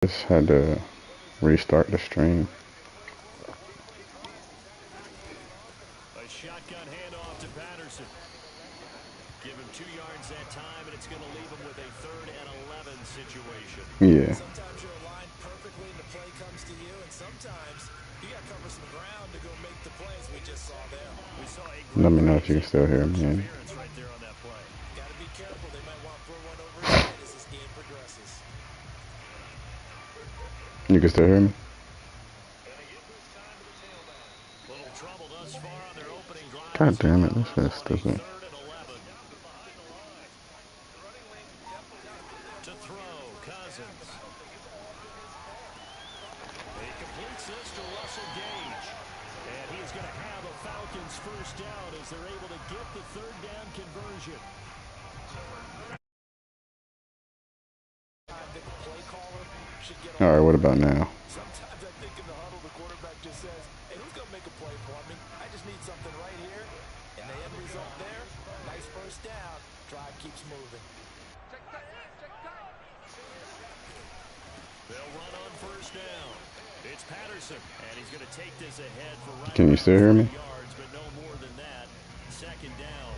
Just had to restart the stream. A shotgun handoff to Patterson. Give him 2 yards that time, and it's going to leave him with a 3rd and 11 situation. Yeah. Sometimes you're aligned perfectly and the play comes to you, and sometimes you got to cover some ground to go make the plays we just saw there. We saw a Let me know if you can still hear me. right there on that play. Got to be careful. They might want to throw one over his head as this game progresses. You can still hear me? God damn it, this is stupid. To throw, Cousins. He completes this to Russell Gage. And he's going to have a Falcons first down as they're able to get the 3rd down conversion. All right, what about now? Sometimes I think in the huddle, the quarterback just says, hey, who's going to make a play for me? I just need something right here. And the end result there, nice first down. Drive keeps moving. They'll run on first down. It's Patterson, and he's going to take this ahead for right. Can you still hear me? Yards, but no more than that. 2nd down.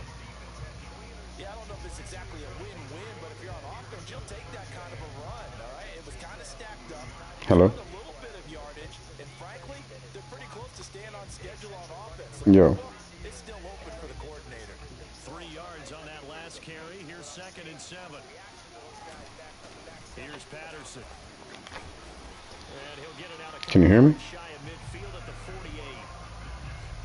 Yeah, I don't know if it's exactly a win-win, but if you're on offense, you'll take that kind of a run, all right? It was kind of stacked up. Hello? A little bit of yardage, and frankly, they're pretty close to staying on schedule on offense. So Yo. it's still open for the coordinator. 3 yards on that last carry. Here's 2nd and 7. Here's Patterson. And he'll get it out of Can you hear me? shy of midfield at the 48.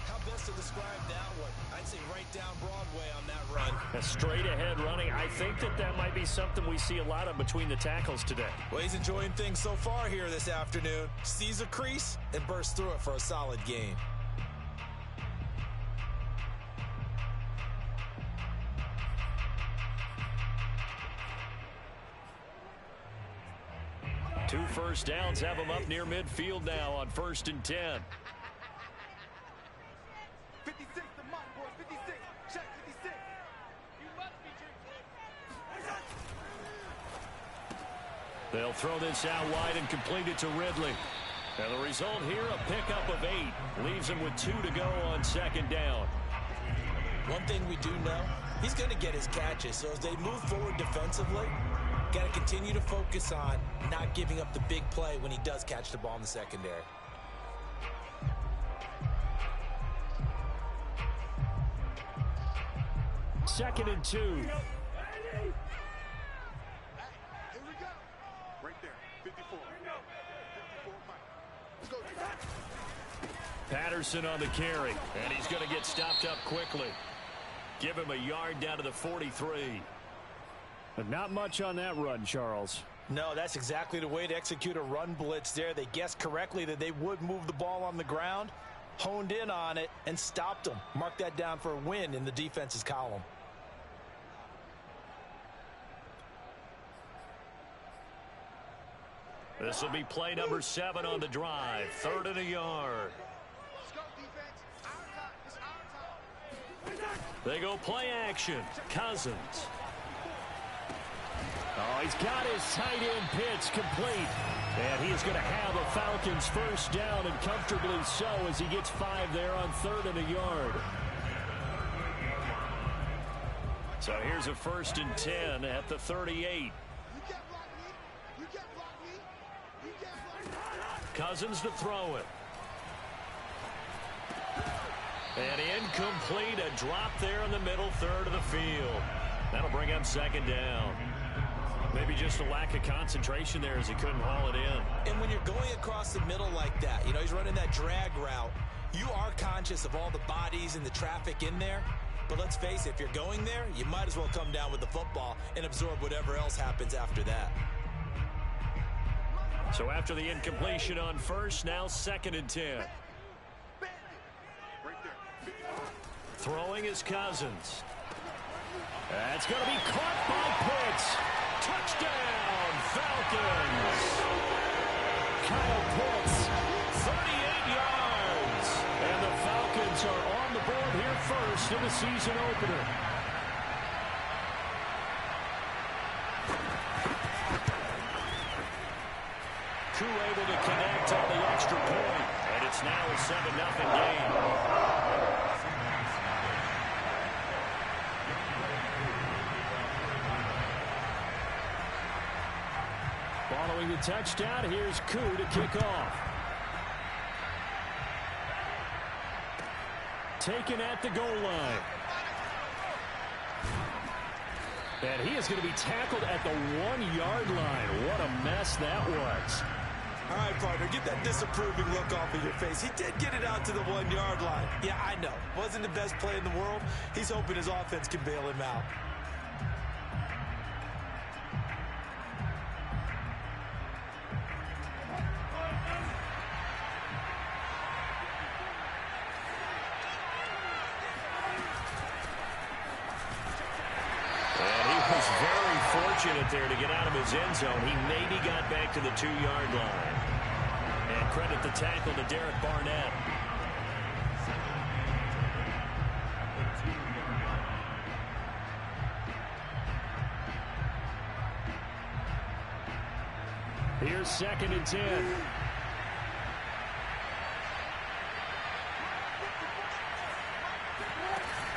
How best to describe that one? I'd say right down Broadway on that run. A straight ahead running. I think that might be something we see a lot of between the tackles today. Well, he's enjoying things so far here this afternoon. Sees a crease and bursts through it for a solid gain. Two first downs have him up near midfield now on 1st and 10. 56, the mark, boys, 56. Check 56. You must be drinking. They'll throw this out wide and complete it to Ridley. And the result here, a pickup of 8. Leaves him with 2 to go on 2nd down. One thing we do know, he's going to get his catches. So as they move forward defensively, got to continue to focus on not giving up the big play when he does catch the ball in the secondary. Second and 2. Here we go. Right there. 54. 54, Mike. Let's go. Patterson on the carry. And he's going to get stopped up quickly. Give him a yard down to the 43. But not much on that run, Charles. No, that's exactly the way to execute a run blitz there. They guessed correctly that they would move the ball on the ground, honed in on it, and stopped them. Mark that down for a win in the defense's column. This will be play number 7 on the drive. 3rd and a yard. Let's go, defense. Our time. It's our time. They go play action. Cousins. Oh, he's got his tight end pitch complete. And he is going to have a Falcons first down, and comfortably so, as he gets 5 there on 3rd and a yard. So here's a 1st and 10 at the 38. Cousins to throw it. And incomplete. A drop there in the middle 3rd of the field. That'll bring up 2nd down. Maybe just a lack of concentration there as he couldn't haul it in. And when you're going across the middle like that, you know, he's running that drag route, you are conscious of all the bodies and the traffic in there. But let's face it, if you're going there, you might as well come down with the football and absorb whatever else happens after that. So after the incompletion on 1st, now 2nd and 10. Throwing is Cousins. That's going to be caught by Pitts. Touchdown, Falcons. Kyle Pitts, 38 yards. And the Falcons are on the board here first in the season opener. Koo able to connect on the extra point, and it's now a 7-0 game. Following the touchdown, here's Koo to kick off. Taken at the goal line. And he is going to be tackled at the 1-yard line. What a mess that was. All right, partner, get that disapproving look off of your face. He did get it out to the 1-yard line. Yeah, I know. Wasn't the best play in the world. He's hoping his offense can bail him out. Fortunate there to get out of his end zone. He maybe got back to the 2-yard line. And credit the tackle to Derek Barnett. Here's 2nd and 10.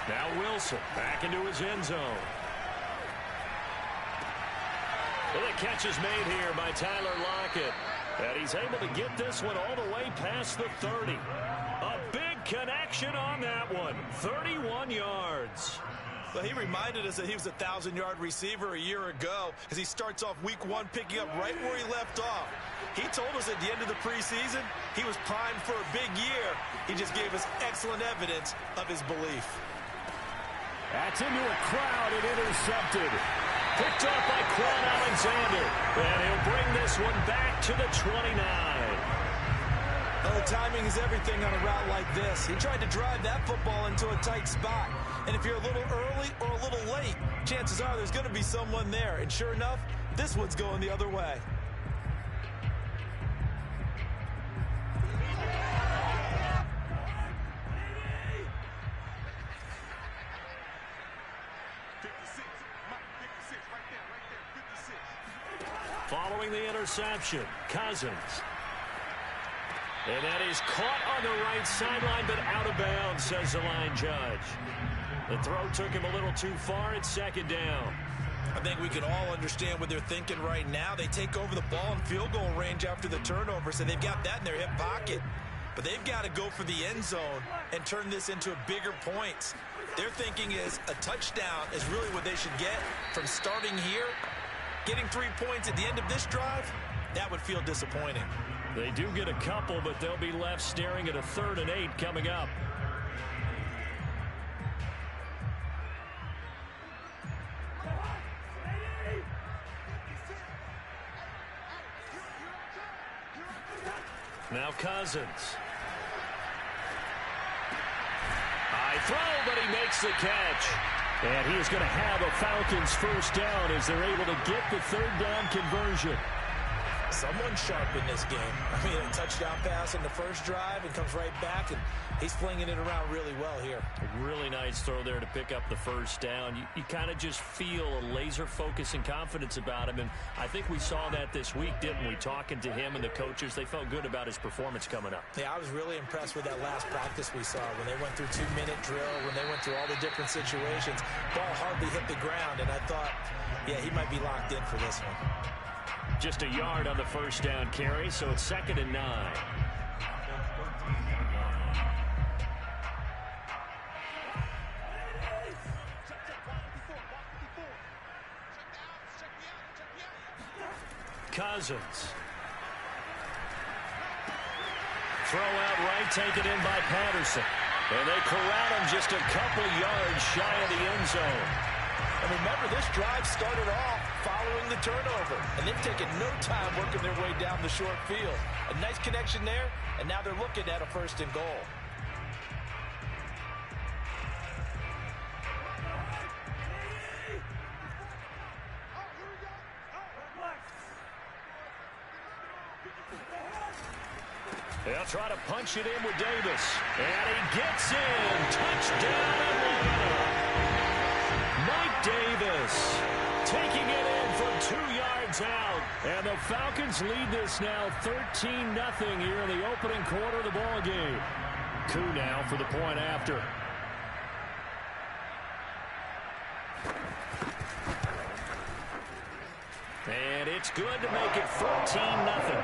Now Wilson back into his end zone. Well, the catch is made here by Tyler Lockett. And he's able to get this one all the way past the 30. A big connection on that one. 31 yards. Well, he reminded us that he was a 1,000-yard receiver a year ago as he starts off week 1 picking up right where he left off. He told us at the end of the preseason he was primed for a big year. He just gave us excellent evidence of his belief. That's into a crowd and intercepted. Picked up by Quan Alexander. And he'll bring this one back to the 29. Well, the timing is everything on a route like this. He tried to drive that football into a tight spot. And if you're a little early or a little late, chances are there's going to be someone there. And sure enough, this one's going the other way. Following the interception, Cousins. And that is caught on the right sideline, but out of bounds, says the line judge. The throw took him a little too far. It's 2nd down. I think we can all understand what they're thinking right now. They take over the ball in field goal range after the turnover, so they've got that in their hip pocket. But they've got to go for the end zone and turn this into bigger points. Their thinking is a touchdown is really what they should get from starting here. Getting 3 points at the end of this drive, that would feel disappointing. They do get a couple, but they'll be left staring at a 3rd and 8 coming up. Now Cousins. High throw, but he makes the catch. And he is going to have a Falcons first down as they're able to get the 3rd down conversion. Someone sharp in this game. I mean, a touchdown pass in the first drive and comes right back, and he's flinging it around really well here. A really nice throw there to pick up the first down. You kind of just feel a laser focus and confidence about him, and I think we saw that this week, didn't we? Talking to him and the coaches, they felt good about his performance coming up. Yeah, I was really impressed with that last practice we saw when they went through 2-minute drill, when they went through all the different situations. Ball hardly hit the ground, and I thought, yeah, he might be locked in for this one. Just a yard on the first down carry, so it's 2nd and 9. Cousins. Throw out right, taken in by Patterson. And they corral him just a couple yards shy of the end zone. And remember, this drive started off following the turnover, and they've taken no time working their way down the short field. A nice connection there, and now they're looking at a 1st and goal. They'll try to punch it in with Davis. And he gets in. Touchdown, Atlanta. Mike Davis taking it in for 2 yards out. And the Falcons lead this now 13-0 here in the opening quarter of the ball game. Koo now for the point after. And it's good to make it 14-0.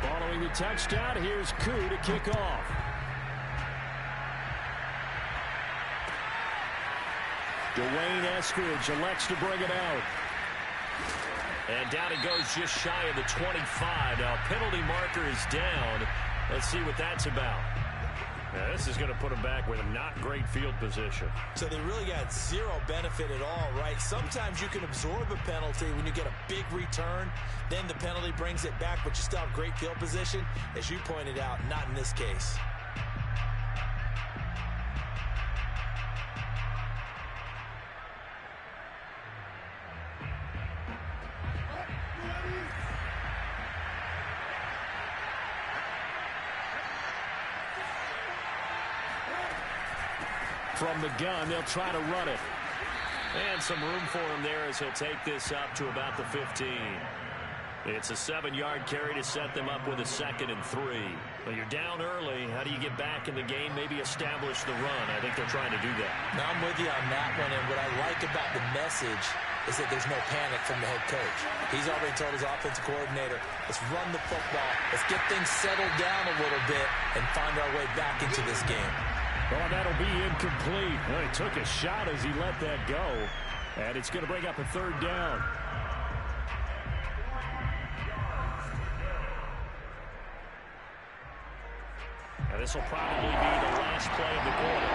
Following the touchdown, here's Koo to kick off. Dwayne Eskridge elects to bring it out. And down it goes just shy of the 25. Now, penalty marker is down. Let's see what that's about. Now, this is going to put them back with a not great field position. So they really got zero benefit at all, right? Sometimes you can absorb a penalty when you get a big return. Then the penalty brings it back, but you still have great field position. As you pointed out, not in this case. From the gun, they'll try to run it. And some room for him there as he'll take this up to about the 15. It's a 7-yard carry to set them up with a 2nd and 3. Well, you're down early. How do you get back in the game? Maybe establish the run. I think they're trying to do that. Now, I'm with you on that one, and what I like about the message is that there's no panic from the head coach. He's already told his offensive coordinator, let's run the football. Let's get things settled down a little bit and find our way back into this game. Oh, that'll be incomplete. Well, he took a shot as he let that go. And it's going to bring up a 3rd down. And this will probably be the last play of the quarter.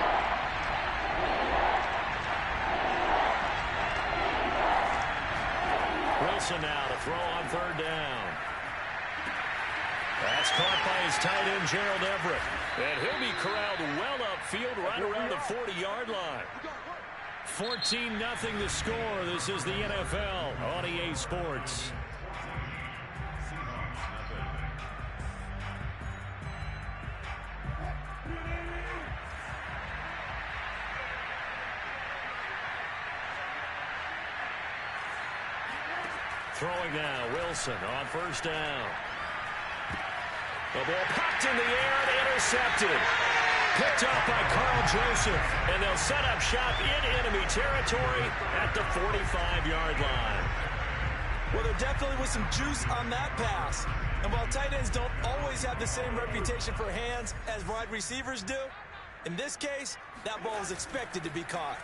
Wilson now to throw on 3rd down. That's caught by his tight end, Gerald Everett. And he'll be corralled well upfield right around the 40-yard line. 14-0 the score. This is the NFL on EA Sports. Throwing now, Wilson on 1st down. The ball popped in the air and intercepted. Picked up by Carl Joseph. And they'll set up shop in enemy territory at the 45-yard line. Well, there definitely was some juice on that pass. And while tight ends don't always have the same reputation for hands as wide receivers do, in this case, that ball was expected to be caught.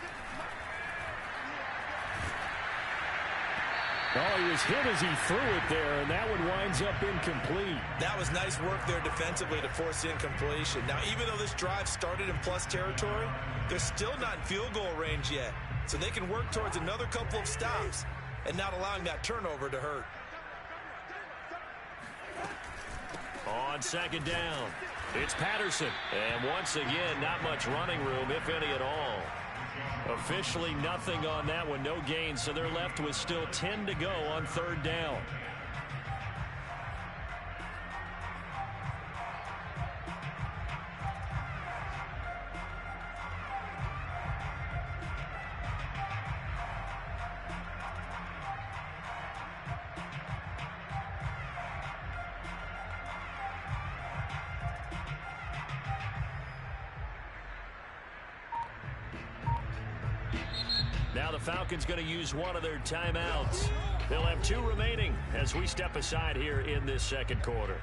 Oh, he was hit as he threw it there, and that one winds up incomplete. That was nice work there defensively to force the incompletion. Now, even though this drive started in plus territory, they're still not in field goal range yet. So they can work towards another couple of stops and not allowing that turnover to hurt. On 2nd down, it's Patterson. And once again, not much running room, if any at all. Officially nothing on that one, no gain, so they're left with still 10 to go on 3rd down. Now the Falcons going to use one of their timeouts. They'll have 2 remaining as we step aside here in this 2nd quarter.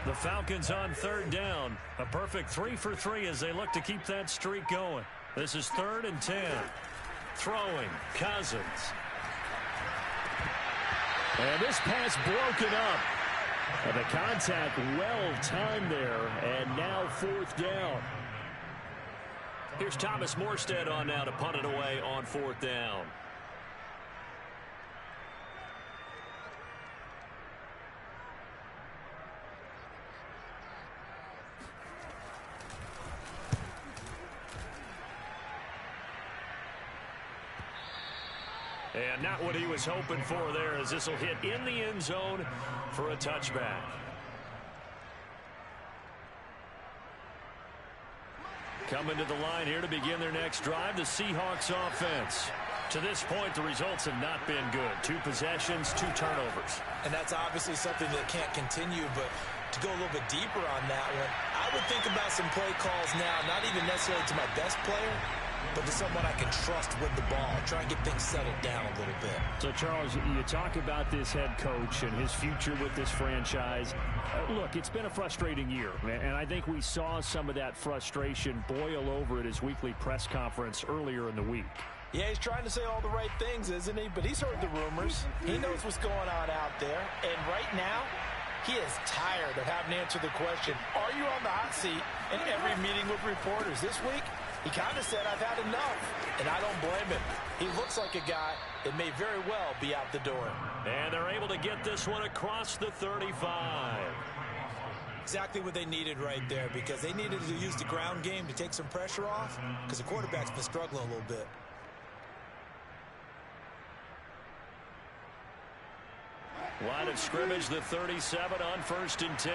The Falcons on 3rd down. A perfect 3 for 3 as they look to keep that streak going. This is 3rd and 10. Throwing, Cousins. And this pass broken up. And the contact well timed there. And now 4th down. Here's Thomas Morstead on now to punt it away on 4th down. And not what he was hoping for there, as this will hit in the end zone for a touchback. Coming to the line here to begin their next drive, the Seahawks offense. To this point, the results have not been good. 2 possessions, 2 turnovers. And that's obviously something that can't continue, but to go a little bit deeper on that one, I would think about some play calls now, not even necessarily to my best player, but to someone I can trust with the ball. Try and get things settled down a little bit. So, Charles, you talk about this head coach and his future with this franchise. Look, it's been a frustrating year, and I think we saw some of that frustration boil over at his weekly press conference earlier in the week. Yeah, he's trying to say all the right things, isn't he? But he's heard the rumors. He knows what's going on out there. And right now, he is tired of having to answer the question, are you on the hot seat in every meeting with reporters? This week, he kind of said, I've had enough, and I don't blame him. He looks like a guy that may very well be out the door. And they're able to get this one across the 35. Exactly what they needed right there, because they needed to use the ground game to take some pressure off, because the quarterback's been struggling a little bit. Line of scrimmage, the 37 on 1st and 10.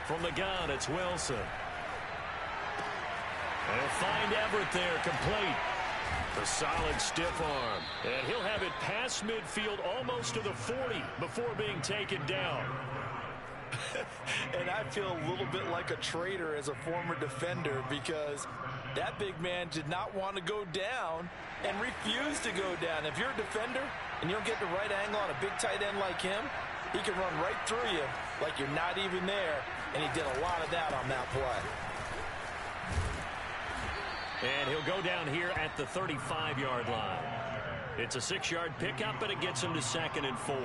From the gun, it's Wilson. And he'll find Everett there, complete. The solid stiff arm. And he'll have it past midfield almost to the 40 before being taken down. And I feel a little bit like a traitor as a former defender, because that big man did not want to go down and refused to go down. If you're a defender and you don't get the right angle on a big tight end like him, he can run right through you like you're not even there. And he did a lot of that on that play. And he'll go down here at the 35-yard line. It's a 6-yard pickup, but it gets him to 2nd and 4.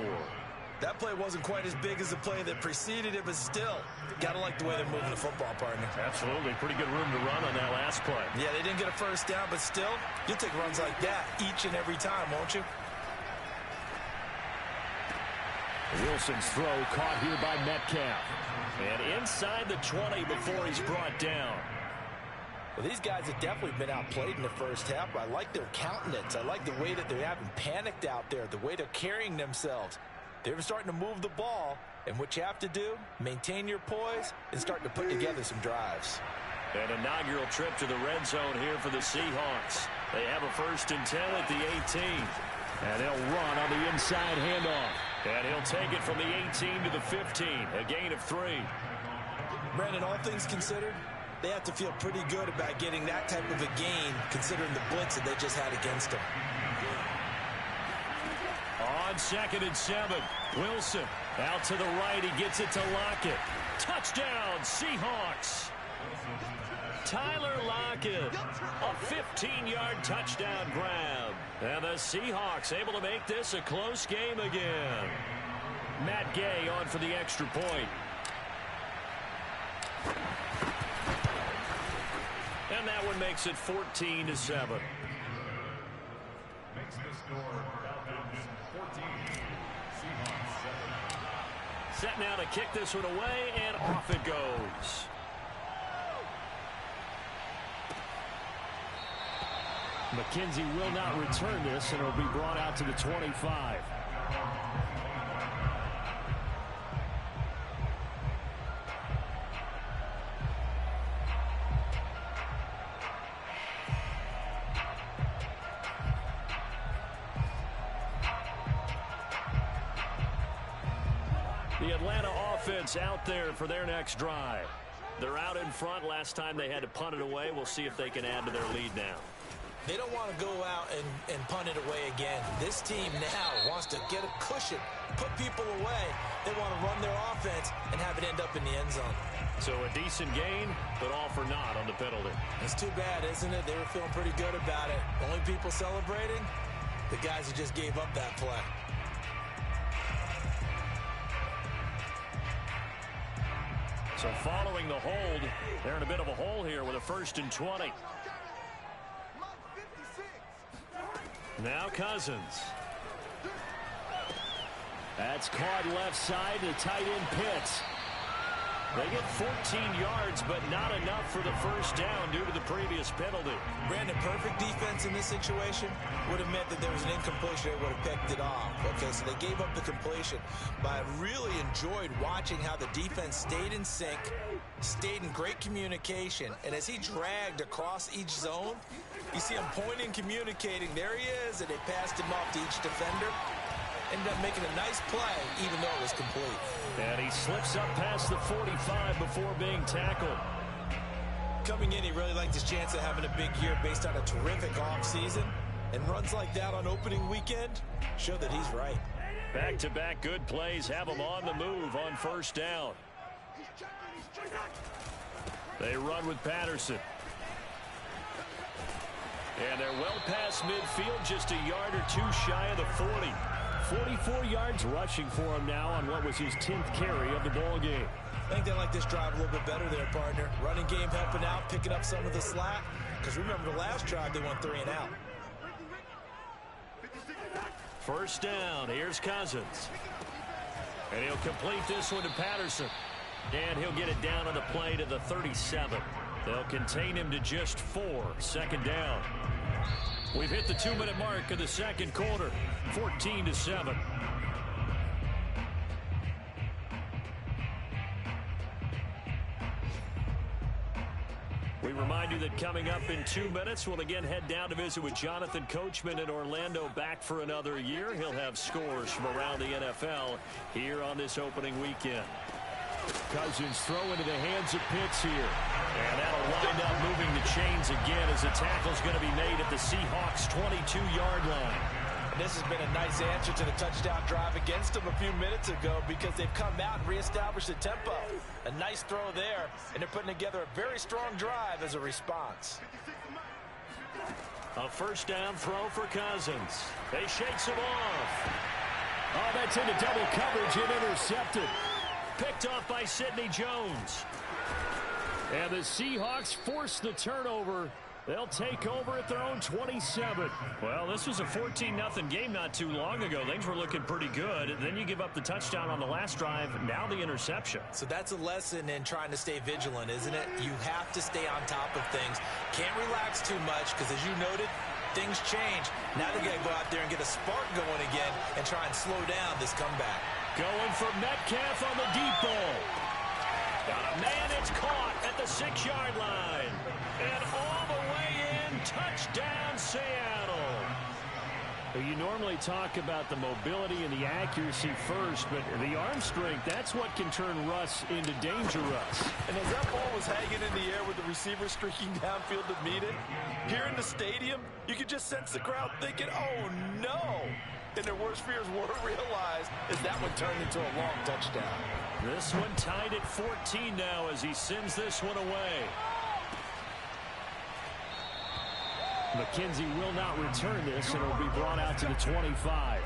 That play wasn't quite as big as the play that preceded it, but still, gotta like the way they're moving the football, partner. Absolutely. Pretty good room to run on that last play. Yeah, they didn't get a first down, but still, you'll take runs like that each and every time, won't you? Wilson's throw caught here by Metcalf. And inside the 20 before he's brought down. Well, these guys have definitely been outplayed in the first half. I like their countenance. I like the way that they haven't panicked out there, the way they're carrying themselves. They're starting to move the ball, and what you have to do, maintain your poise and start to put together some drives. An inaugural trip to the red zone here for the Seahawks. They have a 1st and 10 at the 18. And they'll run on the inside handoff. And he'll take it from the 18 to the 15, a gain of 3. Brandon, all things considered, they have to feel pretty good about getting that type of a gain, considering the blitz that they just had against them. On 2nd and 7, Wilson out to the right. He gets it to Lockett. Touchdown, Seahawks. Tyler Lockett, a 15-yard touchdown grab. And the Seahawks able to make this a close game again. Matt Gay on for the extra point. And that one makes it 14-7. Makes the score Falcons 14, Seahawks 7. Set now to kick this one away, and off it goes. McKenzie will not return this, and it'll be brought out to the 25. The Atlanta offense out there for their next drive. They're out in front. Last time they had to punt it away. We'll see if they can add to their lead now. They don't want to go out and punt it away again. This team now wants to get a cushion, put people away. They want to run their offense and have it end up in the end zone. So a decent gain, but all for naught on the penalty. It's too bad, isn't it? They were feeling pretty good about it. Only people celebrating, the guys who just gave up that play. So following the hold, they're in a bit of a hole here with a 1st and 20. Now Cousins. That's caught left side to tight end Pitts. They get 14 yards, but not enough for the 1st down due to the previous penalty. Brandon, perfect defense in this situation would have meant that there was an incompletion. They would have picked it off. Okay, so they gave up the completion. But I really enjoyed watching how the defense stayed in sync, stayed in great communication, and as he dragged across each zone, you see him pointing, communicating. There he is, and they passed him off to each defender. Ended up making a nice play, even though it was complete. And he slips up past the 45 before being tackled. Coming in, he really liked his chance of having a big year based on a terrific offseason. And runs like that on opening weekend show that he's right. Back-to-back good plays have him on the move on 1st down. They run with Patterson. And they're well past midfield, just a yard or two shy of the 40. 44 yards rushing for him now on what was his 10th carry of the ball game. I think they like this drive a little bit better there, partner. Running game helping out, picking up some of the slack. Because remember, the last drive, they went 3 and out. 1st down. Here's Cousins. And he'll complete this one to Patterson. And he'll get it down on the play to the 37. They'll contain him to just 4. 2nd down. We've hit the 2-minute mark of the 2nd quarter. 14-7. We remind you that coming up in 2 minutes, we'll again head down to visit with Jonathan Coachman in Orlando, back for another year. He'll have scores from around the NFL here on this opening weekend. Cousins throw into the hands of Pitts here. And that'll wind up moving the chains again as the tackle's going to be made at the Seahawks' 22-yard line. And this has been a nice answer to the touchdown drive against them a few minutes ago because they've come out and reestablished the tempo. A nice throw there, and they're putting together a very strong drive as a response. A 1st down throw for Cousins. They shakes him off. Oh, that's into double coverage and intercepted. Picked off by Sidney Jones. And the Seahawks force the turnover. They'll take over at their own 27. Well, this was a 14-0 game not too long ago. Things were looking pretty good. And then you give up the touchdown on the last drive. Now the interception. So that's a lesson in trying to stay vigilant, isn't it? You have to stay on top of things. Can't relax too much because, as you noted, things change. Now they got to go out there and get a spark going again and try and slow down this comeback. Going for Metcalf on the deep ball. Got a man, it's caught at the 6-yard line. And all the way in, touchdown Seattle. Well, you normally talk about the mobility and the accuracy first, but the arm strength, that's what can turn Russ into danger Russ. And as that ball was hanging in the air with the receiver streaking downfield to meet it, here in the stadium, you could just sense the crowd thinking, oh no. And their worst fears were realized as that one turned into a long touchdown. This one tied at 14 now as he sends this one away. McKenzie will not return this, and it will be brought out to the 25.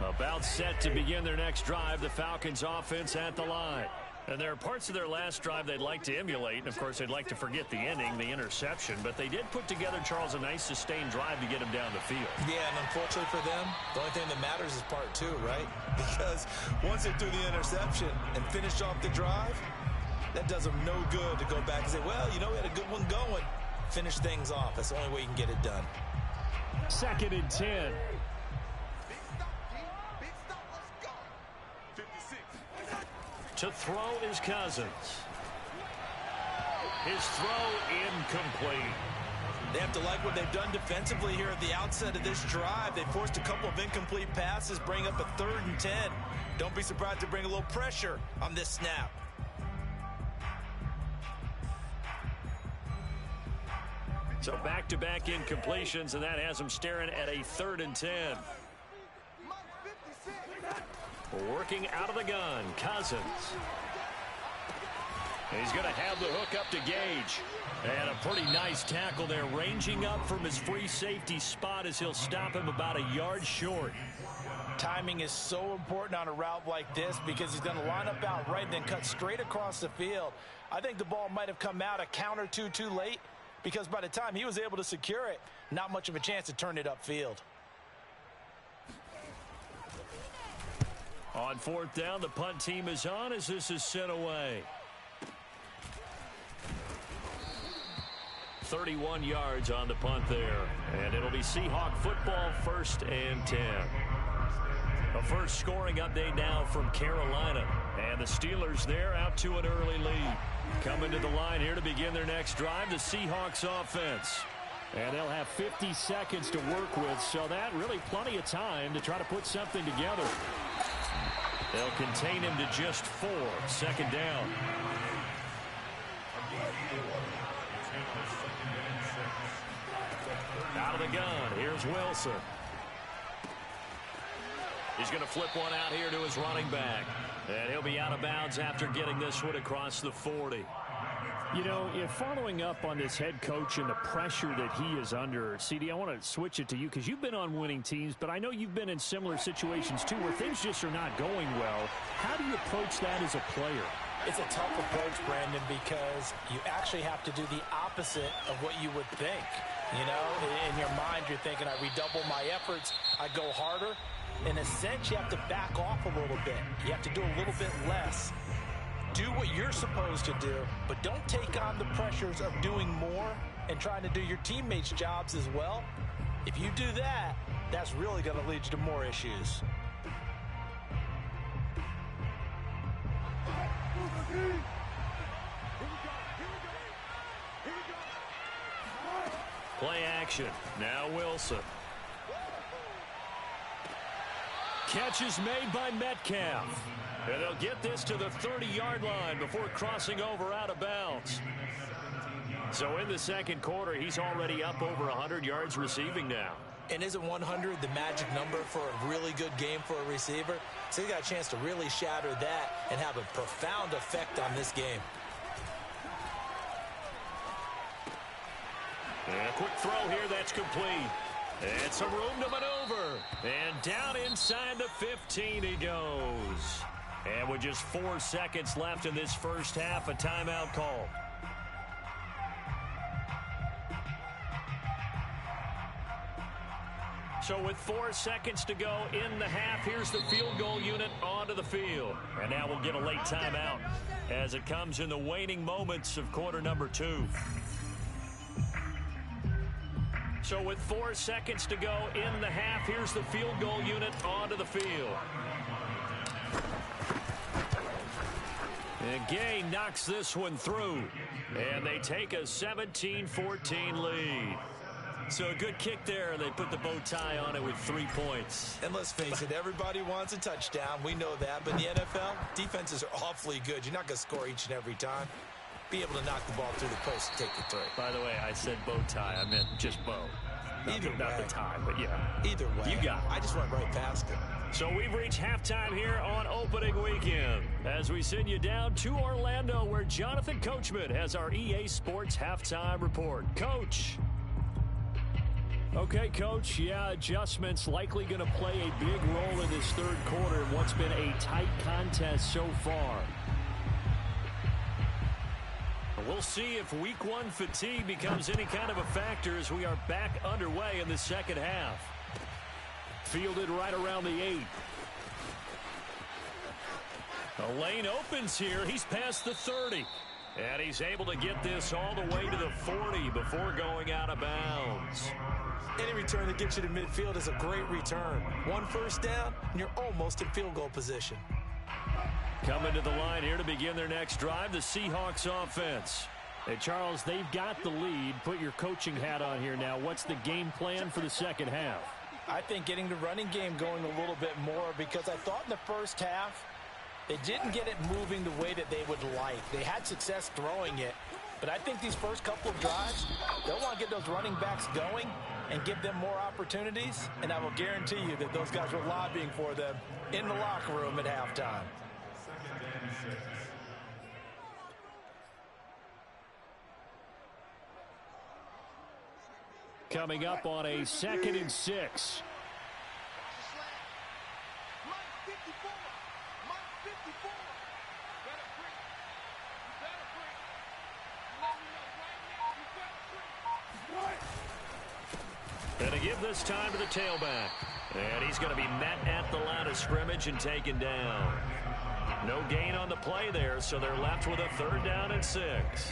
About set to begin their next drive, the Falcons offense at the line. And there are parts of their last drive they'd like to emulate. And, of course, they'd like to forget the ending, the interception. But they did put together, Charles, a nice sustained drive to get him down the field. Yeah, and unfortunately for them, the only thing that matters is part 2, right? Because once they threw the interception and finished off the drive, that does them no good to go back and say, well, you know, we had a good one going. Finish things off. That's the only way you can get it done. 2nd and 10. To throw is Cousins. His throw incomplete. They have to like what they've done defensively here at the outset of this drive. They forced a couple of incomplete passes, bring up a 3rd and 10. Don't be surprised to bring a little pressure on this snap. So back-to-back incompletions, and that has them staring at a 3rd and 10. Working out of the gun, Cousins. He's going to have the hook up to Gage. And a pretty nice tackle there, ranging up from his free safety spot as he'll stop him about a yard short. Timing is so important on a route like this because he's going to line up out right and then cut straight across the field. I think the ball might have come out a count or two too late because by the time he was able to secure it, not much of a chance to turn it upfield. On fourth down, the punt team is on as this is sent away. 31 yards on the punt there. And it'll be Seahawk football, 1st and 10. A first scoring update now from Carolina. And the Steelers there out to an early lead. Coming to the line here to begin their next drive, the Seahawks offense. And they'll have 50 seconds to work with, so that really plenty of time to try to put something together. They'll contain him to just 4. 2nd down. Out of the gun, here's Wilson. He's going to flip one out here to his running back. And he'll be out of bounds after getting this one across the 40. You know, if following up on this head coach and the pressure that he is under, CD, I want to switch it to you because you've been on winning teams, but I know you've been in similar situations too where things just are not going well. How do you approach that as a player? It's a tough approach, Brandon, because you actually have to do the opposite of what you would think. You know, in your mind, you're thinking, I redouble my efforts, I go harder. In a sense, you have to back off a little bit. You have to do a little bit less. Do what you're supposed to do, but don't take on the pressures of doing more and trying to do your teammates' jobs as well. If you do that, that's really going to lead you to more issues. Play action. Now Wilson. Catch is made by Metcalf. And they'll get this to the 30-yard line before crossing over out of bounds. So in the second quarter, he's already up over 100 yards receiving now. And isn't 100 the magic number for a really good game for a receiver? So he got a chance to really shatter that and have a profound effect on this game. And a quick throw here that's complete. And some room to maneuver. And down inside the 15 he goes. And with just 4 seconds left in this first half, a timeout call. So with 4 seconds to go in the half, here's the field goal unit onto the field. And now we'll get a late timeout as it comes in the waning moments of quarter number 2. So with 4 seconds to go in the half, here's the field goal unit onto the field. And Gay knocks this one through. And they take a 17-14 lead. So a good kick there. They put the bow tie on it with 3 points. And let's face it, everybody wants a touchdown. We know that. But in the NFL, defenses are awfully good. You're not going to score each and every time. Be able to knock the ball through the post and take the three. By the way, I said bow tie. I meant just bow. Not the tie, but yeah. Either way. You got it. I just went right past it. So we've reached halftime here on opening weekend as we send you down to Orlando where Jonathan Coachman has our EA Sports halftime report. Coach. Okay, Coach. Yeah, adjustments likely going to play a big role in this third quarter in what's been a tight contest so far. We'll see if week 1 fatigue becomes any kind of a factor as we are back underway in the second half. Fielded right around the 8. The lane opens here. He's past the 30. And he's able to get this all the way to the 40 before going out of bounds. Any return that gets you to midfield is a great return. 1 first down, and you're almost in field goal position. Coming to the line here to begin their next drive, the Seahawks offense. Hey, Charles, they've got the lead. Put your coaching hat on here now. What's the game plan for the second half? I think getting the running game going a little bit more because I thought in the first half they didn't get it moving the way that they would like. They had success throwing it, but I think these first couple of drives, they'll want to get those running backs going and give them more opportunities, and I will guarantee you that those guys were lobbying for them in the locker room at halftime. Coming up on a 2nd and 6. And to give this time to the tailback. And he's going to be met at the line of scrimmage and taken down. No gain on the play there, so they're left with a 3rd down and 6.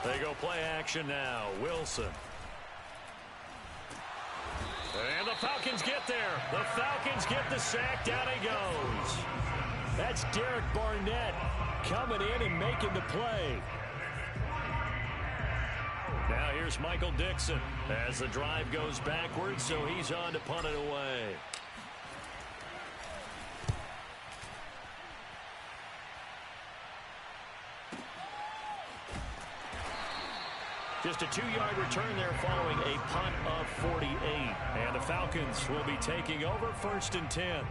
They go play action now. Wilson. And the Falcons get there. The Falcons get the sack. Down he goes. That's Derek Barnett coming in and making the play. Now here's Michael Dixon as the drive goes backwards, so he's on to punt it away. Just a 2-yard return there following a punt of 48. And the Falcons will be taking over 1st and 10.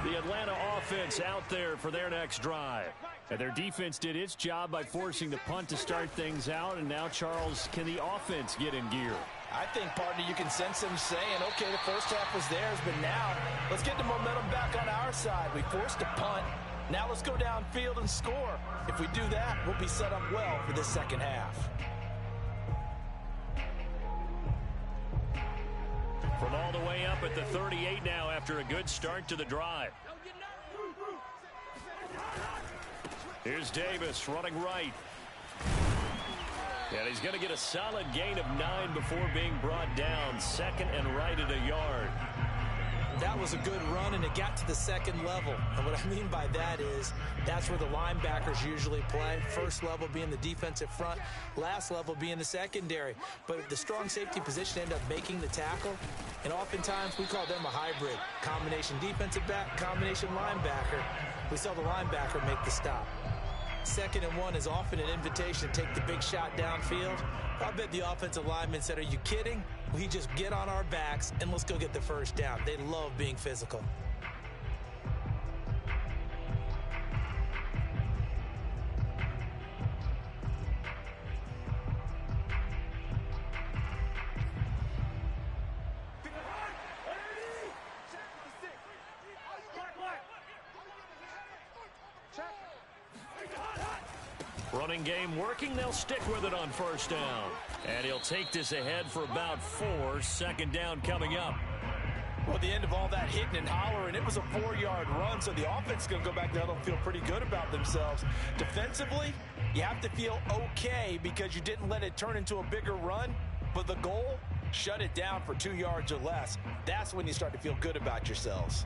The Atlanta offense out there for their next drive. And their defense did its job by forcing the punt to start things out. And now, Charles, can the offense get in gear? I think, partner, you can sense them saying, okay, the first half was theirs, but now let's get the momentum back on our side. We forced a punt. Now let's go downfield and score. If we do that, we'll be set up well for this second half. From all the way up at the 38 now after a good start to the drive. Here's Davis running right. And he's going to get a solid gain of 9 before being brought down. 2nd and right at a yard. That was a good run, and it got to the 2nd level. And what I mean by that is that's where the linebackers usually play. First level being the defensive front, last level being the secondary. But the strong safety position ended up making the tackle. And oftentimes we call them a hybrid. Combination defensive back, combination linebacker. We saw the linebacker make the stop. 2nd and 1 is often an invitation to take the big shot downfield. I bet the offensive linemen said, are you kidding? We just get on our backs and let's go get the first down. They love being physical. Running game working. They'll stick with it on 1st down. And he'll take this ahead for about 4. 2nd down coming up. Well, at the end of all that hitting and hollering, it was a 4-yard run, so the offense is going to go back there and feel pretty good about themselves. Defensively, you have to feel okay because you didn't let it turn into a bigger run, but the goal, shut it down for 2 yards or less. That's when you start to feel good about yourselves.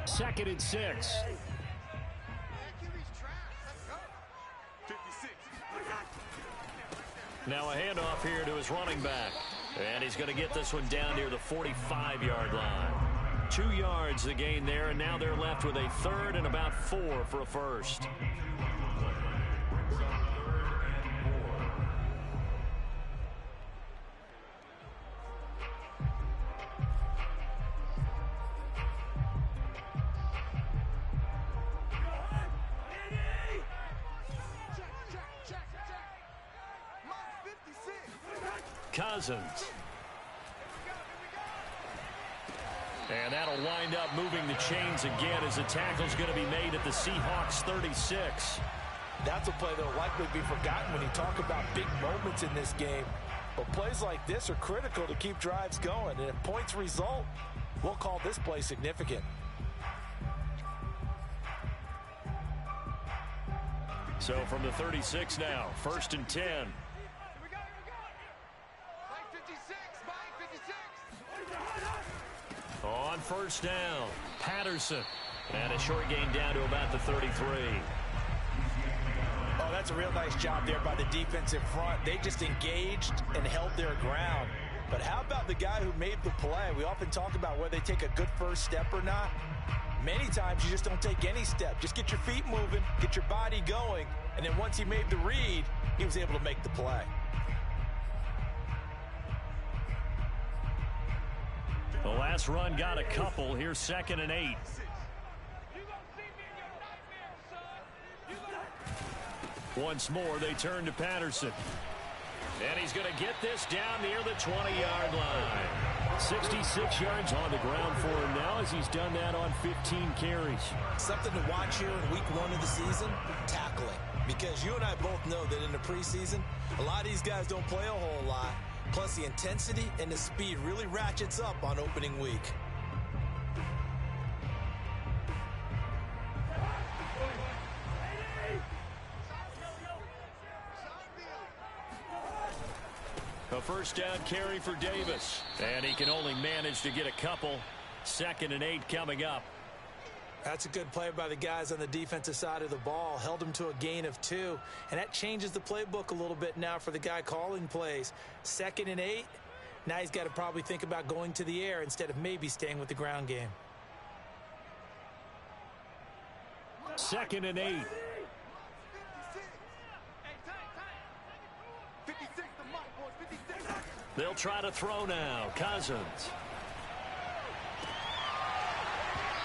Second and 6. Now a handoff here to his running back. And he's going to get this one down near the 45-yard line. 2 yards the gain there, and now they're left with a 3rd and about 4 for a first. Cousins. And that'll wind up moving the chains again as the tackle's going to be made at the Seahawks 36. That's a play that will likely be forgotten when you talk about big moments in this game. But plays like this are critical to keep drives going. And if points result, we'll call this play significant. So from the 36 now, 1st and 10. On 1st down, Patterson. And a short gain down to about the 33. Oh, that's a real nice job there by the defensive front. They just engaged and held their ground. But how about the guy who made the play? We often talk about whether they take a good first step or not. Many times you just don't take any step. Just get your feet moving, get your body going, and then once he made the read, he was able to make the play. The last run got a couple. Here's 2nd and 8. Once more, they turn to Patterson. And he's going to get this down near the 20-yard line. 66 yards on the ground for him now as he's done that on 15 carries. Something to watch here in week 1 of the season, tackling. Because you and I both know that in the preseason, a lot of these guys don't play a whole lot. Plus, the intensity and the speed really ratchets up on opening week. A 1st down carry for Davis. And he can only manage to get a couple. 2nd and 8 coming up. That's a good play by the guys on the defensive side of the ball. Held him to a gain of 2. And that changes the playbook a little bit now for the guy calling plays. 2nd and 8. Now he's got to probably think about going to the air instead of maybe staying with the ground game. 2nd and 8. They'll try to throw now. Cousins.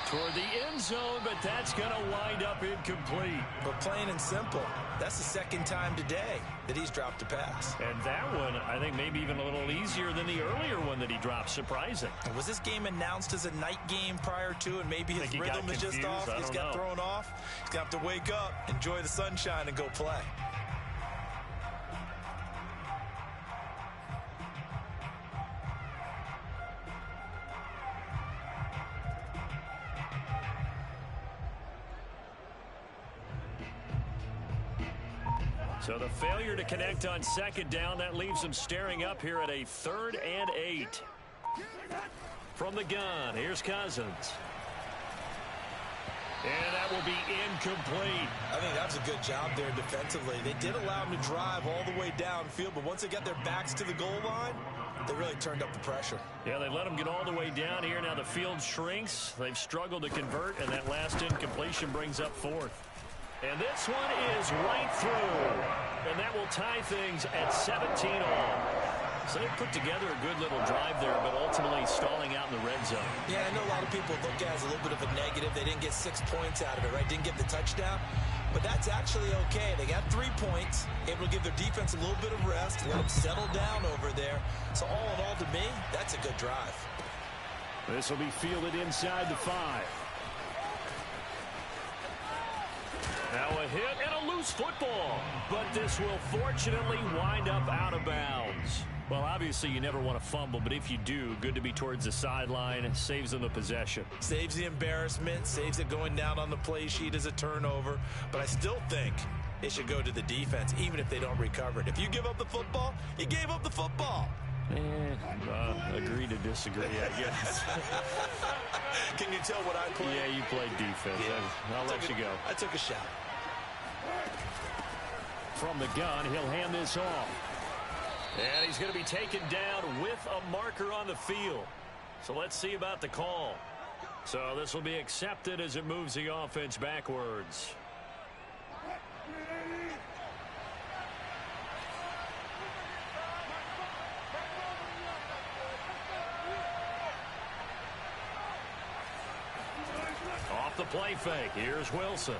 Toward the end zone, but that's going to wind up incomplete. But plain and simple, that's the 2nd time today that he's dropped a pass. And that one, I think, maybe even a little easier than the earlier one that he dropped. Surprising. Was this game announced as a night game prior to, and maybe his rhythm is just off? He's got thrown off. He's going to have to wake up, enjoy the sunshine, and go play. So the failure to connect on 2nd down, that leaves them staring up here at a 3rd and 8. From the gun, here's Cousins. And that will be incomplete. I think that was a good job there defensively. They did allow him to drive all the way downfield, but once they got their backs to the goal line, they really turned up the pressure. Yeah, they let them get all the way down here. Now the field shrinks. They've struggled to convert, and that last incompletion brings up 4th. And this one is right through. And that will tie things at 17 all. So they put together a good little drive there, but ultimately stalling out in the red zone. Yeah, I know a lot of people look at it as a little bit of a negative. They didn't get 6 points out of it, right? Didn't get the touchdown. But that's actually okay. They got 3 points, able to give their defense a little bit of rest, let them settle down over there. So all in all, to me, that's a good drive. This will be fielded inside the 5. Now a hit and a loose football. But this will fortunately wind up out of bounds. Well, obviously you never want to fumble, but if you do, good to be towards the sideline. Saves them the possession. Saves the embarrassment, saves it going down on the play sheet as a turnover. But I still think it should go to the defense, even if they don't recover it. If you give up the football, you gave up the football. Agree to disagree, I guess. Can you tell what I played? Yeah, you played defense. Yeah. I'll let you go. I took a shot. From the gun, he'll hand this off. And he's going to be taken down with a marker on the field. So let's see about the call. So this will be accepted as it moves the offense backwards. Off the play fake. Here's Wilson.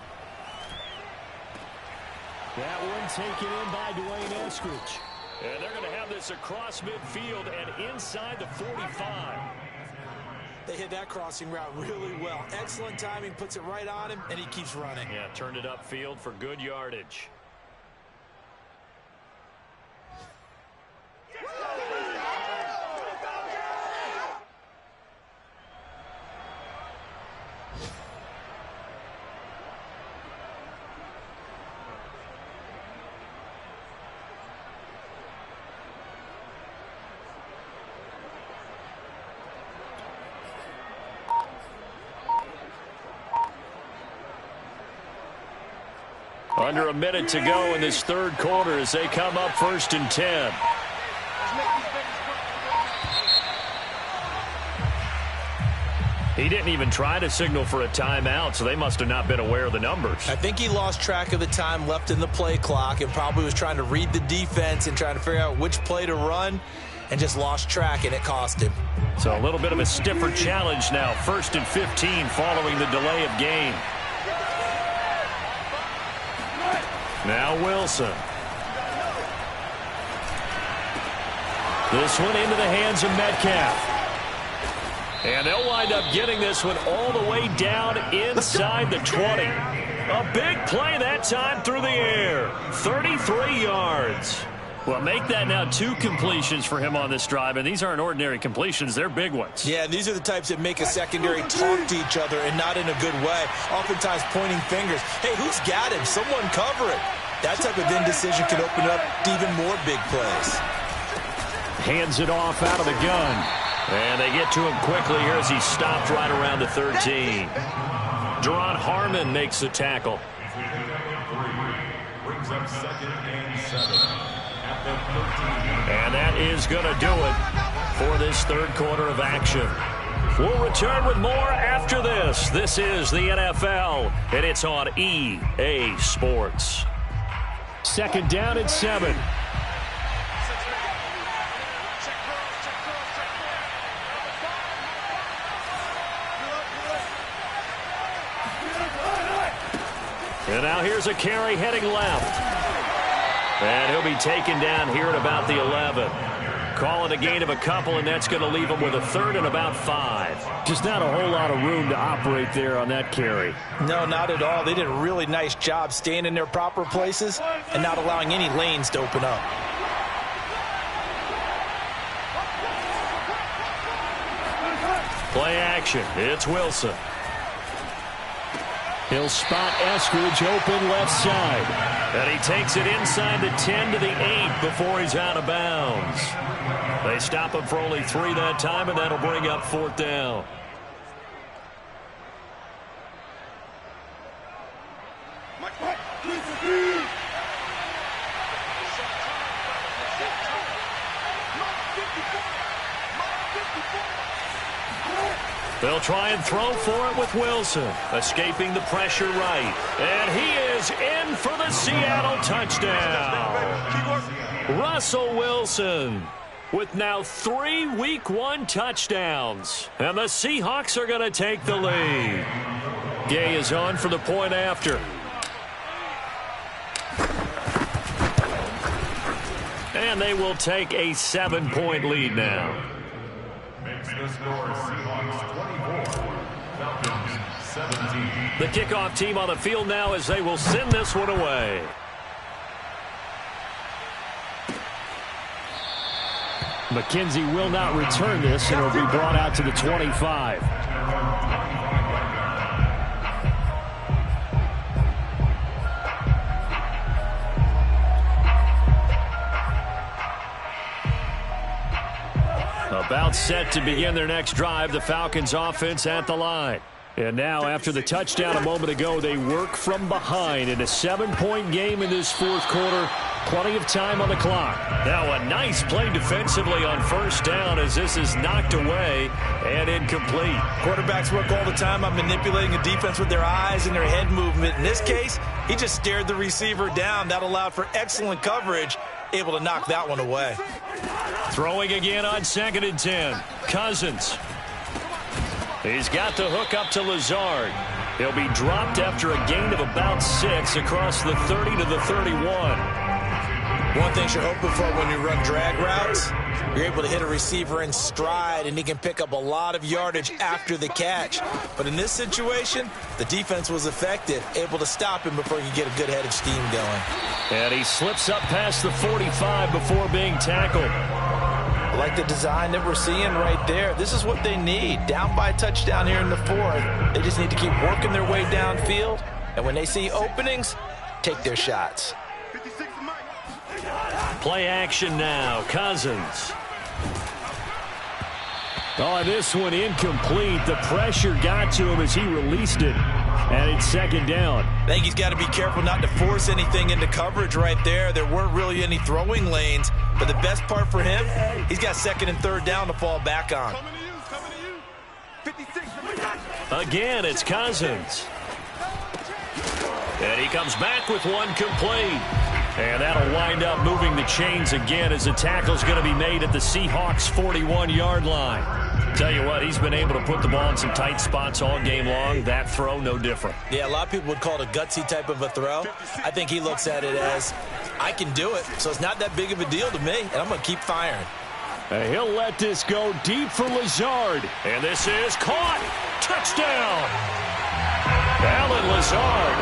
That one taken in by Dwayne Eskridge. And they're going to have this across midfield and inside the 45. They hit that crossing route really well. Excellent timing, puts it right on him, and he keeps running. Yeah, turned it upfield for good yardage. Under a minute to go in this third quarter as they come up 1st and 10. He didn't even try to signal for a timeout, so they must have not been aware of the numbers. I think he lost track of the time left in the play clock and probably was trying to read the defense and trying to figure out which play to run and just lost track, and it cost him. So a little bit of a stiffer challenge now. 1st and 15 following the delay of game. Now Wilson. This one into the hands of Metcalf. And they'll wind up getting this one all the way down inside the 20. A big play that time through the air. 33 yards. Well, make that now 2 completions for him on this drive, and these aren't ordinary completions. They're big ones. Yeah, these are the types that make a secondary talk to each other and not in a good way. Oftentimes pointing fingers. Hey, who's got him? Someone cover it. That type of indecision can open up to even more big plays. Hands it off out of the gun. And they get to him quickly here as he stopped right around the 13. Deron Harmon makes the tackle. Brings up 2nd and 7. And that is going to do it for this third quarter of action. We'll return with more after this. This is the NFL, and it's on EA Sports. 2nd down and 7. And now here's a carry heading left. And he'll be taken down here at about the 11. Call it a gain of a couple, and that's going to leave him with a 3rd and about 5. Just not a whole lot of room to operate there on that carry. No, not at all. They did a really nice job staying in their proper places and not allowing any lanes to open up. Play action. It's Wilson. He'll spot Eskridge open left side. And he takes it inside the 10 to the 8 before he's out of bounds. They stop him for only 3 that time, and that'll bring up 4th down. They'll try and throw for it with Wilson, escaping the pressure right. And he is in for the Seattle touchdown. Russell Wilson with now 3 Week 1 touchdowns. And the Seahawks are going to take the lead. Gay is on for the point after. And they will take a 7-point lead now. Makes the score Seahawks 24, Falcons 17. The kickoff team on the field now as they will send this one away. McKenzie will not return this, and it will be brought out to the 25. About set to begin their next drive, the Falcons offense at the line. And now, after the touchdown a moment ago, they work from behind in a 7-point game in this 4th quarter. Plenty of time on the clock. Now a nice play defensively on 1st down as this is knocked away and incomplete. Quarterbacks work all the time on manipulating a defense with their eyes and their head movement. In this case, he just stared the receiver down. That allowed for excellent coverage, able to knock that one away. Throwing again on 2nd and 10. Cousins. He's got the hook up to Lazard. He'll be dropped after a gain of about 6 across the 30 to the 31. One thing you're hoping for when you run drag routes You're able to hit a receiver in stride, and he can pick up a lot of yardage after the catch. But in this situation, the defense was effective, able to stop him before he could get a good head of steam going. And he slips up past the 45 before being tackled. I like the design that we're seeing right there. This is what they need. Down by a touchdown here in the fourth. They just need to keep working their way downfield. And when they see openings, take their shots. Play action now. Cousins. Oh, this one incomplete. The pressure got to him as he released it. And it's second down. I think he's got to be careful not to force anything into coverage right there. There weren't really any throwing lanes. But the best part for him, he's got second and third down to fall back on. Again, it's Cousins. And he comes back with one complete. And that'll wind up moving the chains again as the tackle's going to be made at the Seahawks 41-yard line. Tell you what, he's been able to put the ball in some tight spots all game long. That throw, no different. Yeah, a lot of people would call it a gutsy type of a throw. I think he looks at it as, I can do it, so it's not that big of a deal to me, and I'm going to keep firing. And he'll let this go deep for Lazard. And this is caught. Touchdown. Alan Lazard,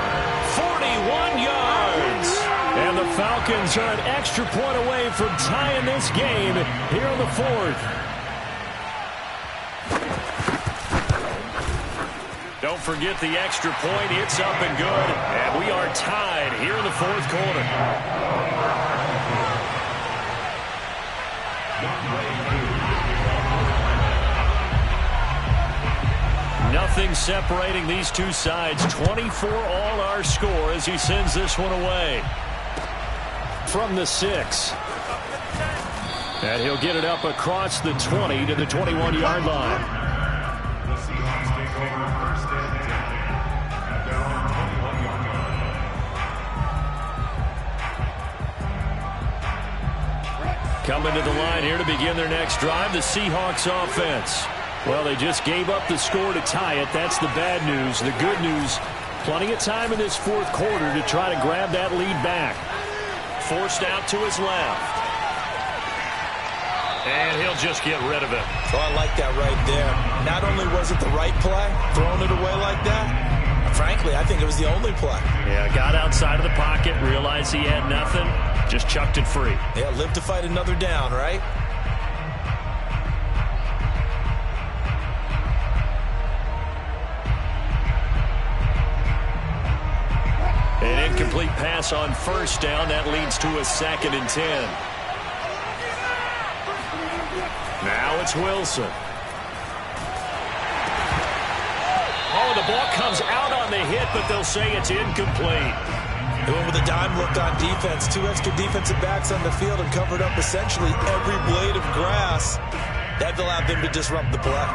41 yards. And the Falcons are an extra point away from tying this game here in the fourth. Don't forget the extra point. It's up and good. And we are tied here in the fourth quarter. Nothing separating these two sides. 24 all our score as he sends this one away. From the 6. And he'll get it up across the 20 to the 21-yard line. The Seahawks take over first and 10 at their own 21-yard line. Coming to the line here to begin their next drive, the Seahawks offense. Well, they just gave up the score to tie it. That's the bad news. The good news, plenty of time in this fourth quarter to try to grab that lead back. Forced out to his left. And he'll just get rid of it. Oh, I like that right there. Not only was it the right play, throwing it away like that, frankly, I think it was the only play. Yeah, got outside of the pocket, realized he had nothing, just chucked it free. Yeah, live to fight another down, right? An incomplete pass on first down. That leads to a 2nd and 10. Now it's Wilson. Oh, the ball comes out on the hit, but they'll say it's incomplete. They went with a dime look on defense. 2 extra defensive backs on the field and covered up essentially every blade of grass. That allowed them to disrupt the play.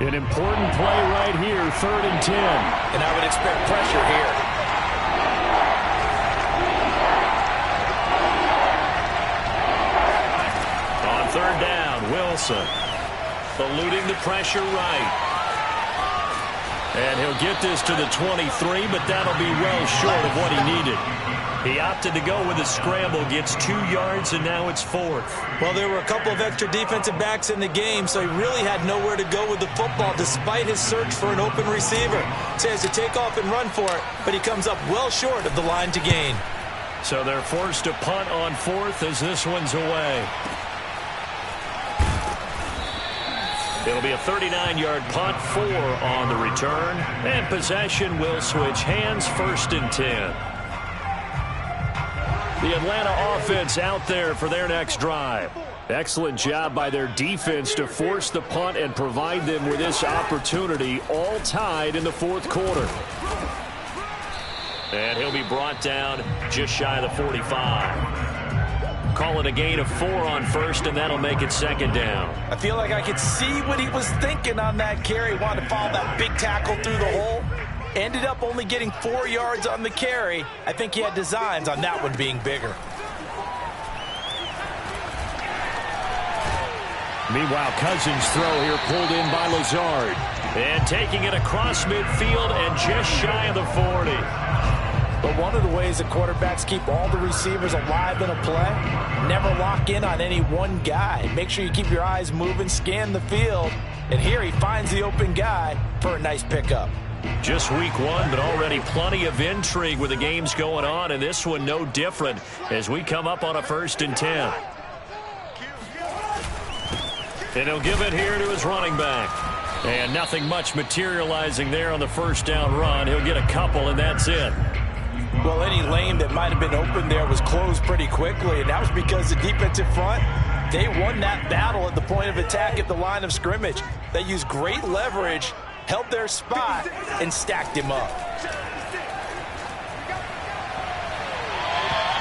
An important play right here, 3rd and 10. And I would expect pressure here. On 3rd down, Wilson. Eluding the pressure right. And he'll get this to the 23, but that'll be well short of what he needed. He opted to go with a scramble, gets 2 yards, and now it's 4th. Well, there were a couple of extra defensive backs in the game, so he really had nowhere to go with the football despite his search for an open receiver. So he has to take off and run for it, but he comes up well short of the line to gain. So they're forced to punt on 4th as this one's away. It'll be a 39-yard punt, 4 on the return, and possession will switch hands, 1st and 10. The Atlanta offense out there for their next drive. Excellent job by their defense to force the punt and provide them with this opportunity, all tied in the fourth quarter. And he'll be brought down just shy of the 45. Call it a gain of 4 on 1st, and that'll make it 2nd down. I feel like I could see what he was thinking on that carry. Wanted to follow that big tackle through the hole. Ended up only getting 4 yards on the carry. I think he had designs on that one being bigger. Meanwhile, Cousins' throw here pulled in by Lazard. And taking it across midfield and just shy of the 40. But one of the ways that quarterbacks keep all the receivers alive in a play, never lock in on any one guy. Make sure you keep your eyes moving, scan the field. And here he finds the open guy for a nice pickup. Just week one, but already plenty of intrigue with the games going on, and this one no different as we come up on a 1st and 10. And he'll give it here to his running back. And nothing much materializing there on the 1st down run. He'll get a couple, and that's it. Well, any lane that might have been open there was closed pretty quickly, and that was because the defensive front, they won that battle at the point of attack at the line of scrimmage. They used great leverage, held their spot, and stacked him up.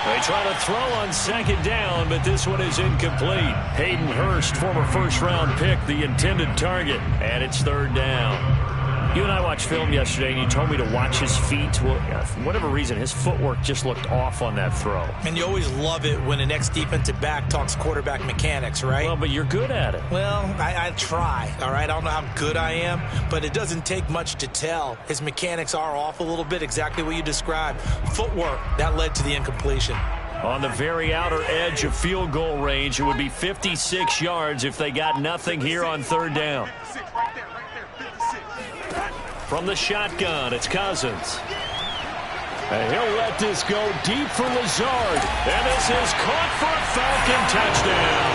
They try to throw on 2nd down, but this one is incomplete. Hayden Hurst, former 1st-round pick, the intended target, and it's 3rd down. You and I watched film yesterday, and you told me to watch his feet. Well, for whatever reason, his footwork just looked off on that throw. And you always love it when an ex-defensive back talks quarterback mechanics, right? Well, but you're good at it. Well, I try, all right? I don't know how good I am, but it doesn't take much to tell. His mechanics are off a little bit, exactly what you described. Footwork, that led to the incompletion. On the very outer edge of field goal range, it would be 56 yards if they got nothing here on 3rd down. From the shotgun, it's Cousins. And he'll let this go deep for Lazard. And this is caught for a Falcon touchdown.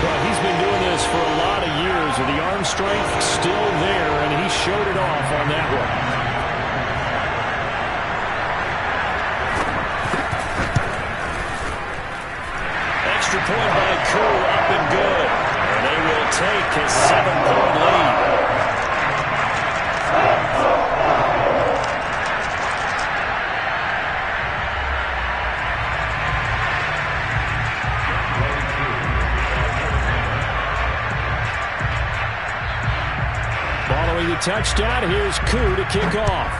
Well, he's been doing this for a lot of years, with the arm strength still there, and he showed it off on that one. Extra point by Koo, up and good. And they will take a 7-point lead. Following the touchdown, here's Koo to kick off.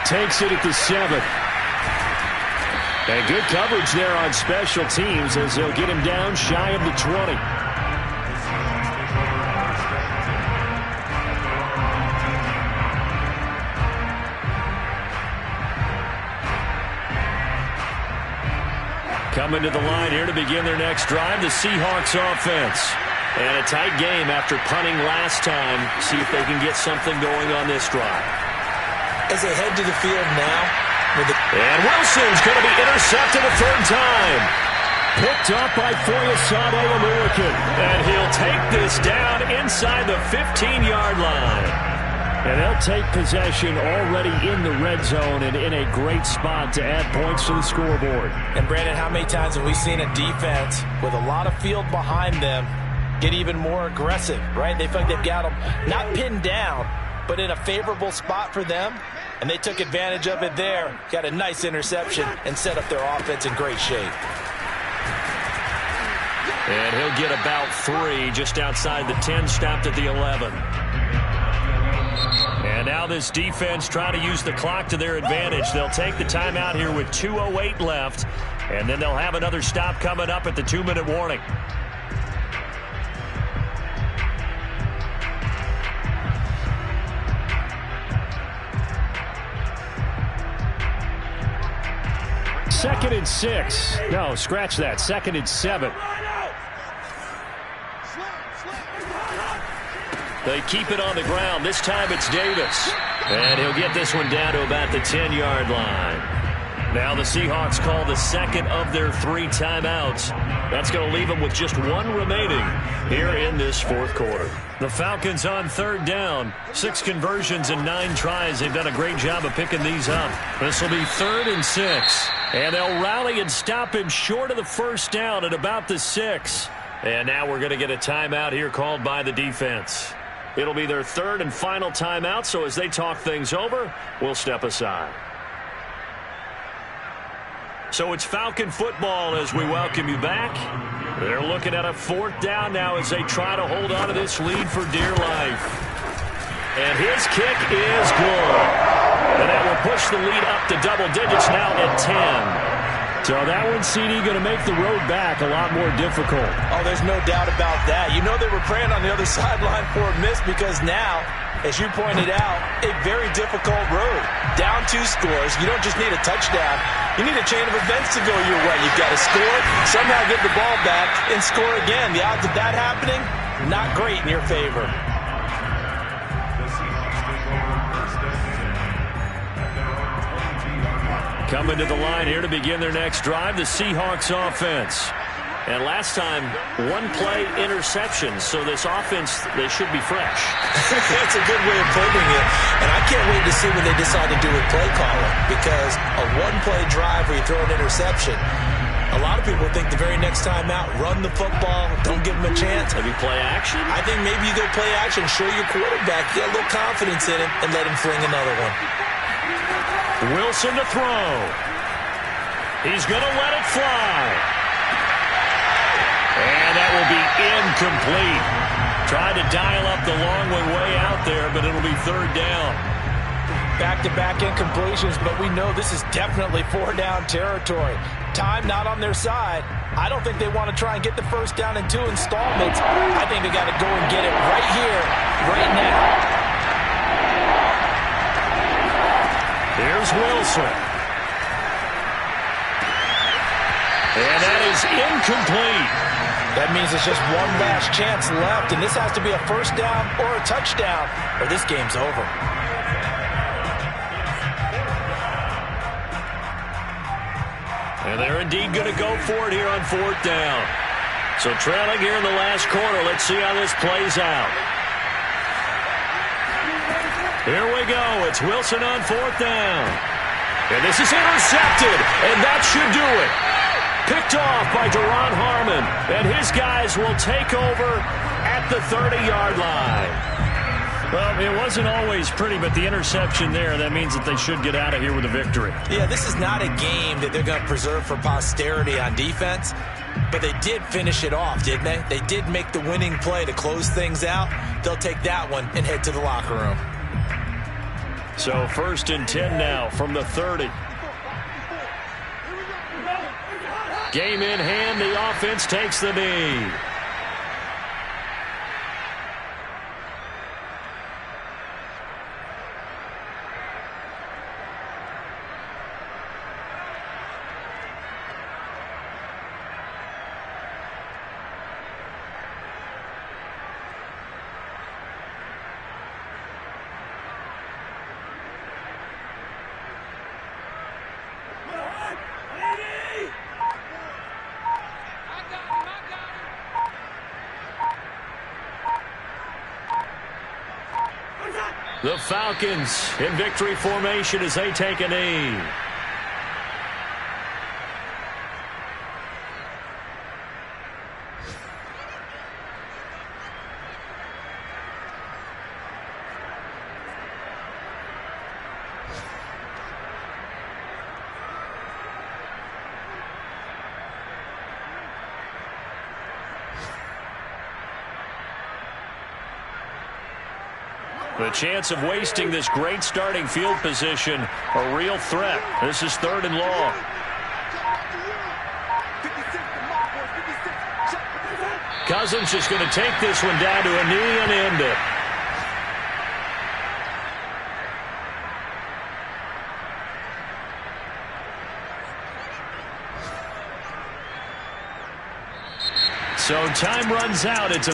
Takes it at the 7. And good coverage there on special teams as they'll get him down shy of the 20. Coming to the line here to begin their next drive, the Seahawks offense. And a tight game after punting last time. See if they can get something going on this drive. As they head to the field now, and Wilson's going to be intercepted a 3rd time. Picked up by Foyesade American. And he'll take this down inside the 15-yard line. And they'll take possession already in the red zone and in a great spot to add points to the scoreboard. And, Brandon, how many times have we seen a defense with a lot of field behind them get even more aggressive, right? They feel like they've got them not pinned down, but in a favorable spot for them. And they took advantage of it there. Got a nice interception and set up their offense in great shape. And he'll get about 3 just outside the 10, stopped at the 11. And now this defense trying to use the clock to their advantage. They'll take the timeout here with 2:08 left. And then they'll have another stop coming up at the 2-minute warning. Second and 6. No, scratch that. 2nd and 7. They keep it on the ground. This time it's Davis. And he'll get this one down to about the 10-yard line. Now the Seahawks call the 2nd of their 3 timeouts. That's going to leave them with just 1 remaining here in this 4th quarter. The Falcons on 3rd down. 6 conversions and 9 tries. They've done a great job of picking these up. This will be 3rd and 6. And they'll rally and stop him short of the 1st down at about the 6. And now we're going to get a timeout here called by the defense. It'll be their 3rd and final timeout, so as they talk things over, we'll step aside. So it's Falcon football as we welcome you back. They're looking at a 4th down now as they try to hold on to this lead for dear life. And his kick is good. And that will push the lead up to double digits now at 10. So that one, CD, going to make the road back a lot more difficult. Oh, there's no doubt about that. You know they were praying on the other sideline for a miss because now, as you pointed out, a very difficult road. Down 2 scores. You don't just need a touchdown. You need a chain of events to go your way. You've got to score, somehow get the ball back, and score again. The odds of that happening, not great in your favor. The Seahawks take over first and 10 at their own 20-yard line. Coming to the line here to begin their next drive, the Seahawks offense. And last time, 1-play interception. So this offense, they should be fresh. That's a good way of putting it. And I can't wait to see what they decide to do with play calling. Because a 1-play drive where you throw an interception, a lot of people think the very next time out, run the football, don't give them a chance. Maybe play action? I think maybe you go play action, show your quarterback, get a little confidence in him, and let him fling another one. Wilson to throw. He's going to let it fly. And that will be incomplete. Tried to dial up the long way out there, but it'll be 3rd down. Back-to-back incompletions, but we know this is definitely 4-down territory. Time not on their side. I don't think they want to try and get the first down in 2 installments. I think they got to go and get it right here, right now. Here's Wilson. And that is incomplete. That means it's just one last chance left, and this has to be a first down or a touchdown, or this game's over. And they're indeed going to go for it here on 4th down. So trailing here in the last quarter. Let's see how this plays out. Here we go. It's Wilson on 4th down. And this is intercepted, and that should do it. Picked off by Duron Harmon, and his guys will take over at the 30-yard line. Well, it wasn't always pretty, but the interception there, that means that they should get out of here with a victory. Yeah, this is not a game that they're going to preserve for posterity on defense, but they did finish it off, didn't they? They did make the winning play to close things out. They'll take that one and head to the locker room. So 1st and 10 now from the 30. Game in hand, the offense takes the knee. The Falcons in victory formation as they take a knee. The chance of wasting this great starting field position, a real threat. This is 3rd and long. Cousins just going to take this one down to a knee and end it. So time runs out. It's a